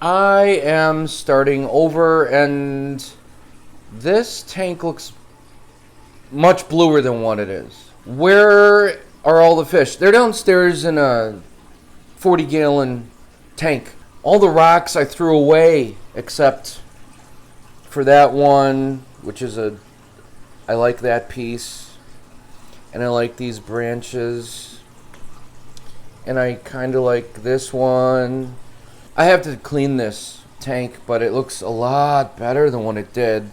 I am starting over, and this tank looks much bluer than what it is. Where are all the fish? They're downstairs in a 40-gallon tank. All the rocks I threw away except for that one, which is I like that piece. And I like these branches. And I kind of like this one. I have to clean this tank, but it looks a lot better than what it did.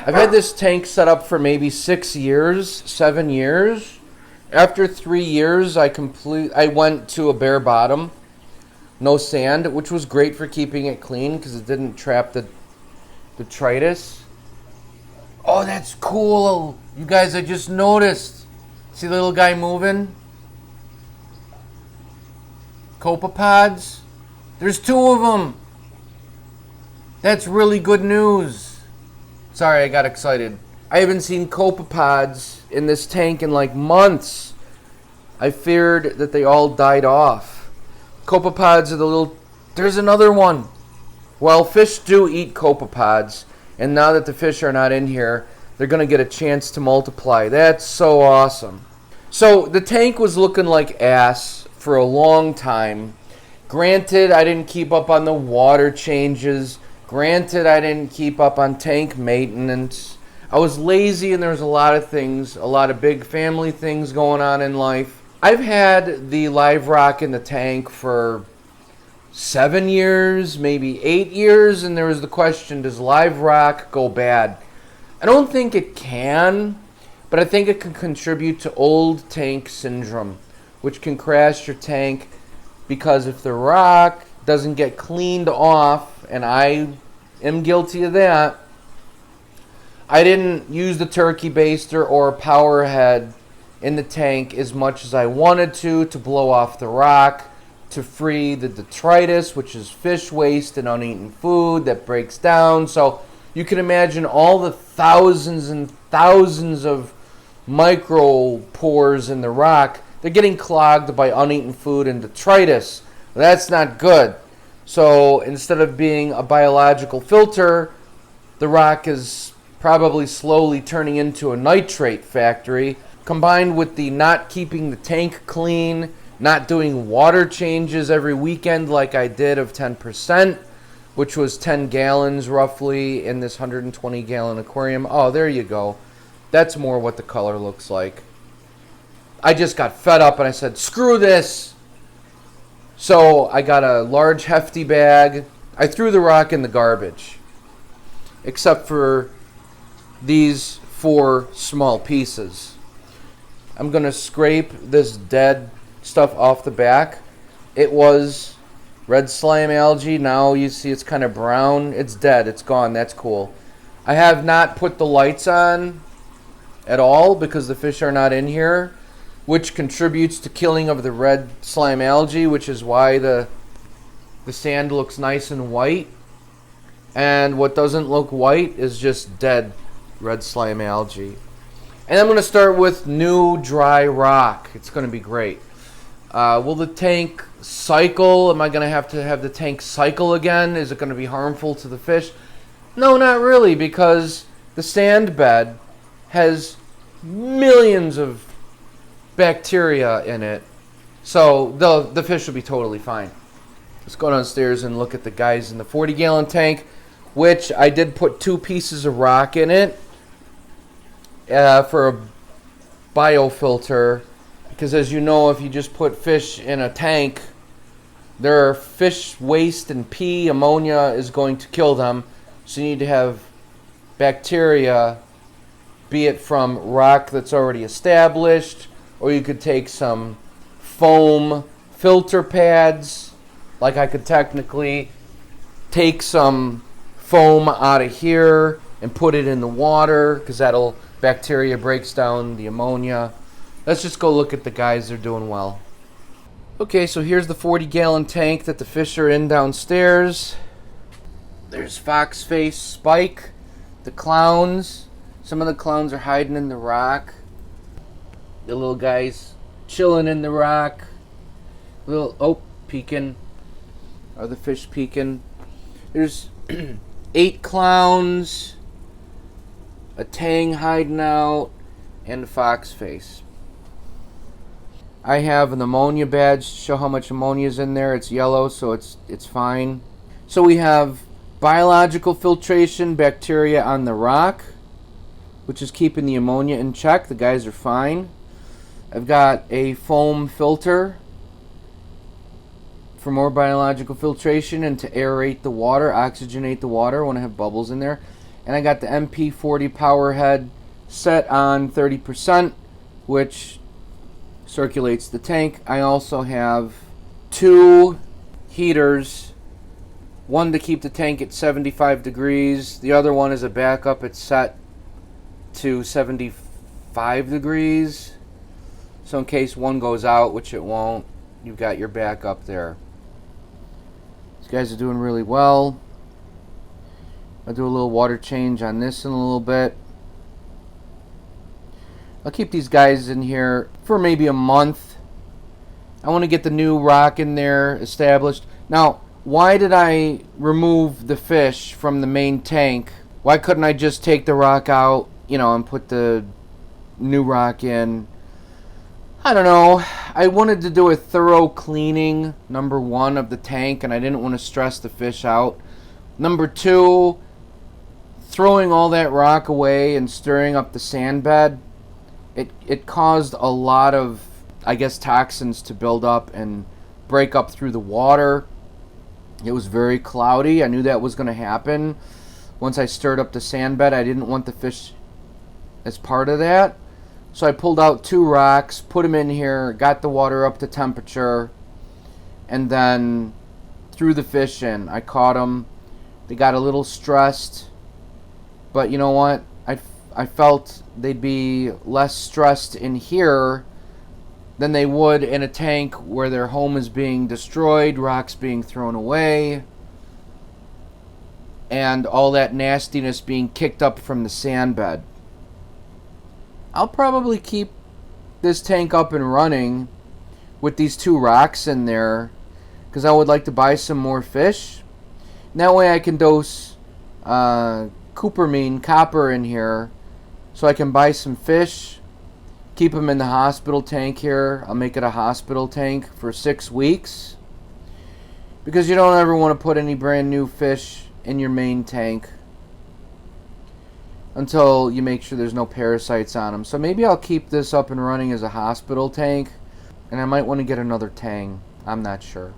I've had this tank set up for maybe 6 years, 7 years. After 3 years, I went to a bare bottom, no sand, which was great for keeping it clean because it didn't trap the detritus. Oh, that's cool. You guys, I just noticed. See the little guy moving? Copepods? There's 2 of them. That's really good news. Sorry, I got excited. I haven't seen copepods in this tank in like months. I feared that they all died off. Copepods are the little... There's another one. Well, fish do eat copepods, and now that the fish are not in here, they're going to get a chance to multiply. That's so awesome. So the tank was looking like ass for a long time. Granted, I didn't keep up on the water changes. Granted, I didn't keep up on tank maintenance. I was lazy, and there was a lot of things, a lot of big family things going on in life. I've had the live rock in the tank for 7 years, maybe 8 years, and there was the question, does live rock go bad? I don't think it can, but I think it can contribute to old tank syndrome, which can crash your tank because if the rock doesn't get cleaned off, and I am guilty of that, I didn't use the turkey baster or power head in the tank as much as I wanted to blow off the rock, to free the detritus, which is fish waste and uneaten food that breaks down. So you can imagine all the thousands and thousands of micro pores in the rock. They're getting clogged by uneaten food and detritus. That's not good. So instead of being a biological filter, the rock is probably slowly turning into a nitrate factory, combined with the not keeping the tank clean, not doing water changes every weekend like I did of 10%, which was 10 gallons roughly in this 120-gallon aquarium. Oh, there you go. That's more what the color looks like. I just got fed up and I said, screw this. So I got a large hefty bag. I threw the rock in the garbage, except for these 4 small pieces. I'm going to scrape this dead stuff off the back. It was red slime algae. Now you see it's kind of brown. It's dead. It's gone. That's cool. I have not put the lights on at all because the fish are not in here, which contributes to killing of the red slime algae, which is why the sand looks nice and white. And what doesn't look white is just dead red slime algae. And I'm going to start with new dry rock. It's going to be great. Will the tank cycle? Am I going to have the tank cycle again? Is it going to be harmful to the fish? No, not really, because the sand bed has millions of bacteria in it. So the fish will be totally fine. Let's go downstairs and look at the guys in the 40-gallon tank, which I did put 2 pieces of rock in it for a biofilter, because as you know, if you just put fish in a tank, their fish waste and pee, ammonia is going to kill them. So you need to have bacteria, be it from rock that's already established, or you could take some foam filter pads. Like I could technically take some foam out of here and put it in the water, because that'll bacteria breaks down the ammonia. Let's just go look at the guys. They're doing well. Okay, so here's the 40-gallon tank that the fish are in downstairs. There's Foxface, Spike, the clowns. Some of the clowns are hiding in the rock. The little guys chilling in the rock. Peeking. Are the fish peeking? There's 8 clowns, a tang hiding out, and a fox face. I have an ammonia badge to show how much ammonia is in there. It's yellow, so it's fine. So we have biological filtration bacteria on the rock, which is keeping the ammonia in check. The guys are fine. I've got a foam filter for more biological filtration and to aerate the water, oxygenate the water when I have bubbles in there. And I got the MP40 power head set on 30%, which circulates the tank. I also have 2 heaters, one to keep the tank at 75 degrees. The other one is a backup. It's set to 75 degrees. So in case one goes out, which it won't, you've got your backup there. These guys are doing really well. I'll do a little water change on this in a little bit. I'll keep these guys in here for maybe a month. I want to get the new rock in there established. Now, why did I remove the fish from the main tank? Why couldn't I just take the rock out, and put the new rock in? I don't know. I wanted to do a thorough cleaning, number 1, of the tank, and I didn't want to stress the fish out. Number 2, throwing all that rock away and stirring up the sand bed, it caused a lot of, I guess, toxins to build up and break up through the water. It was very cloudy. I knew that was going to happen. Once I stirred up the sand bed, I didn't want the fish as part of that. So I pulled out 2 rocks, put them in here, got the water up to temperature, and then threw the fish in. I caught them. They got a little stressed, but you know what? I felt they'd be less stressed in here than they would in a tank where their home is being destroyed, rocks being thrown away, and all that nastiness being kicked up from the sand bed. I'll probably keep this tank up and running with these 2 rocks in there because I would like to buy some more fish. And that way I can dose copper in here so I can buy some fish, keep them in the hospital tank here. I'll make it a hospital tank for 6 weeks because you don't ever want to put any brand new fish in your main tank until you make sure there's no parasites on them. So maybe I'll keep this up and running as a hospital tank, and I might want to get another tang. I'm not sure.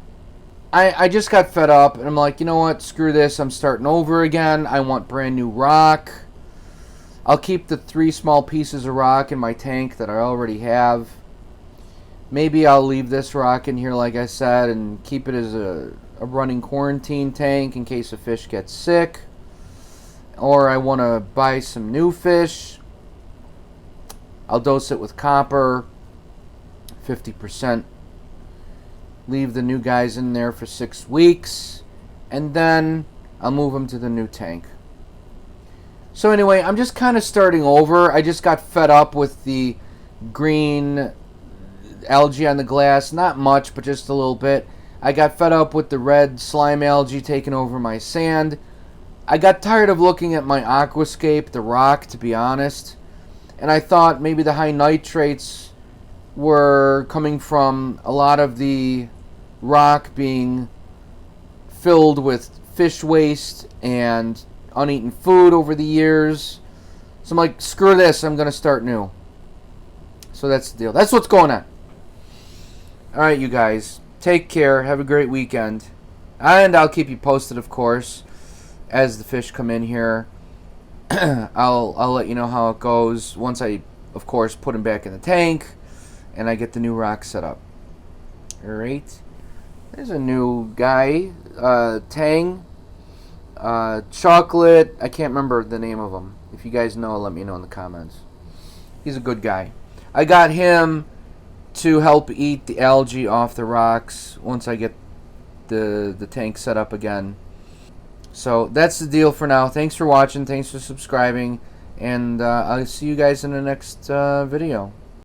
I just got fed up, and I'm like, you know what? Screw this. I'm starting over again. I want brand new rock. I'll keep the 3 small pieces of rock in my tank that I already have. Maybe I'll leave this rock in here, like I said, and keep it as a running quarantine tank in case a fish gets sick. Or I want to buy some new fish. I'll dose it with copper, 50%. Leave the new guys in there for 6 weeks. And then I'll move them to the new tank. So anyway, I'm just kind of starting over. I just got fed up with the green algae on the glass. Not much, but just a little bit. I got fed up with the red slime algae taking over my sand. I got tired of looking at my aquascape, the rock, to be honest. And I thought maybe the high nitrates were coming from a lot of the rock being filled with fish waste and uneaten food over the years. So I'm like, screw this, I'm going to start new. So that's the deal. That's what's going on. Alright, you guys. Take care. Have a great weekend. And I'll keep you posted, of course, as the fish come in here. I'll let you know how it goes once I, of course, put them back in the tank and I get the new rock set up. Alright. There's a new guy. Tang. Chocolate. I can't remember the name of him. If you guys know, let me know in the comments. He's a good guy. I got him to help eat the algae off the rocks once I get the tank set up again. So that's the deal for now. Thanks for watching. Thanks for subscribing. And I'll see you guys in the next video.